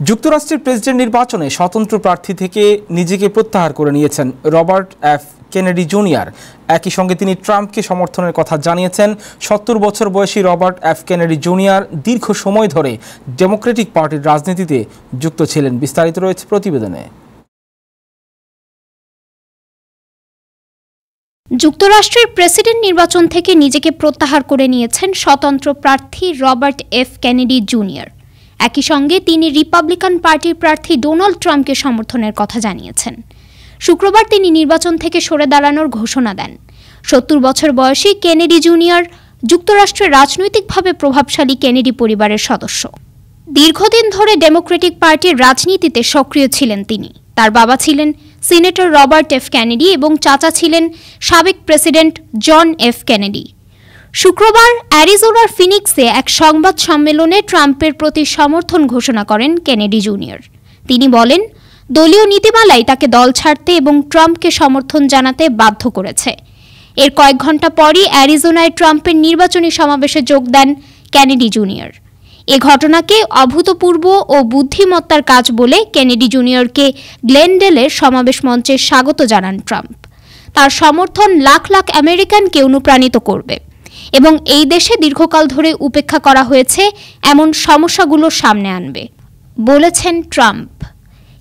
যুক্তরাষ্ট্রের প্রেসিডেন্ট নির্বাচনে স্বতন্ত্র প্রার্থী থেকে নিজেকে প্রত্যাহার করে নিয়েছেন রবার্ট এফ কেনেডি জুনিয়র। একই সঙ্গে তিনি ট্রাম্পকে সমর্থনের কথা জানিয়েছেন। ৭০ বছর বয়সী রবার্ট এফ কেনেডি জুনিয়র দীর্ঘ সময় ধরে ডেমোক্রেটিক পার্টির রাজনীতিতে যুক্ত ছিলেন। বিস্তারিত রয়েছে প্রতিবেদনে। যুক্তরাষ্ট্রের প্রেসিডেন্ট নির্বাচন থেকে নিজেকে প্রত্যাহার করে নিয়েছেন স্বতন্ত্র প্রার্থী রবার্ট এফ কেনেডি জুনিয়র। একই সঙ্গে তিনি রিপাবলিকান পার্টির প্রার্থী ডোনাল্ড ট্রাম্পকে সমর্থনের কথা জানিয়েছেন। শুক্রবার তিনি নির্বাচন থেকে সরে দাঁড়ানোর ঘোষণা দেন। ৭০ বছর বয়সী কেনেডি জুনিয়র যুক্তরাষ্ট্রের রাজনৈতিকভাবে প্রভাবশালী কেনেডি পরিবারের সদস্য। দীর্ঘদিন ধরে ডেমোক্রেটিক পার্টির রাজনীতিতে সক্রিয় ছিলেন তিনি। তার বাবা ছিলেন সিনেটর রবার্ট এফ কেনেডি এবং চাচা ছিলেন সাবেক প্রেসিডেন্ট জন এফ কেনেডি। শুক্রবার অ্যারিজোনার ফিনিক্সে এক সংবাদ সম্মেলনে ট্রাম্পের প্রতি সমর্থন ঘোষণা করেন কেনেডি জুনিয়র। তিনি বলেন, দলীয় নীতিমালাই তাকে দল ছাড়তে এবং ট্রাম্পকে সমর্থন জানাতে বাধ্য করেছে। এর কয়েক ঘন্টা পরই অ্যারিজোনায় ট্রাম্পের নির্বাচনী সমাবেশে যোগ দেন কেনেডি জুনিয়র। এ ঘটনাকে অভূতপূর্ব ও বুদ্ধিমত্তার কাজ বলে কেনেডি জুনিয়রকে গ্লেনডেলের সমাবেশ মঞ্চে স্বাগত জানান ট্রাম্প। তার সমর্থন লাখ লাখ আমেরিকানকে অনুপ্রাণিত করবে এবং এই দেশে দীর্ঘকাল ধরে উপেক্ষা করা হয়েছে এমন সমস্যাগুলোর সামনে আনবে বলেছেন ট্রাম্প।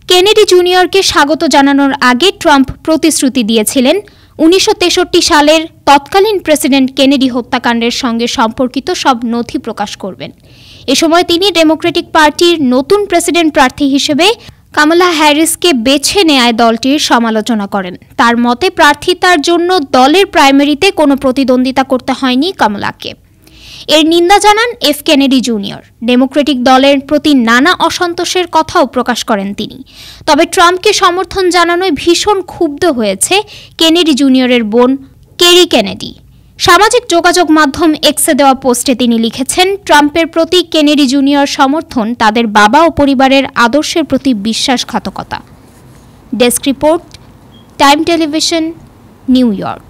কেনেডি জুনিয়রকে স্বাগত জানানোর আগে ট্রাম্প প্রতিশ্রুতি দিয়েছিলেন ১৯৬৩ সালের তৎকালীন প্রেসিডেন্ট কেনেডি হত্যাকাণ্ডের সঙ্গে সম্পর্কিত সব নথি প্রকাশ করবেন। এ সময় তিনি ডেমোক্রেটিক পার্টির নতুন প্রেসিডেন্ট প্রার্থী হিসেবে কামালা হ্যারিসকে বেছে নেয় দলটির সমালোচনা করেন। তার মতে প্রার্থিতার জন্য দলের প্রাইমারিতে কোনো প্রতিদ্বন্দ্বিতা করতে হয়নি কামালাকে। এর নিন্দা জানান এফ কেনেডি জুনিয়র। ডেমোক্রেটিক দলের প্রতি নানা অসন্তোষের কথাও প্রকাশ করেন তিনি। তবে ট্রাম্পকে সমর্থন জানানোয় ভীষণ ক্ষুব্ধ হয়েছে কেনেডি জুনিয়রের বোন কেরি কেনেডি। সামাজিক যোগাযোগ মাধ্যম এক্সে দেওয়া পোস্টে তিনি লিখেছেন, ট্রাম্পের প্রতি কেনেডি জুনিয়র সমর্থন তাদের বাবা ও পরিবারের আদর্শের প্রতি বিশ্বাসঘাতকতা। Desk report, time television, new York.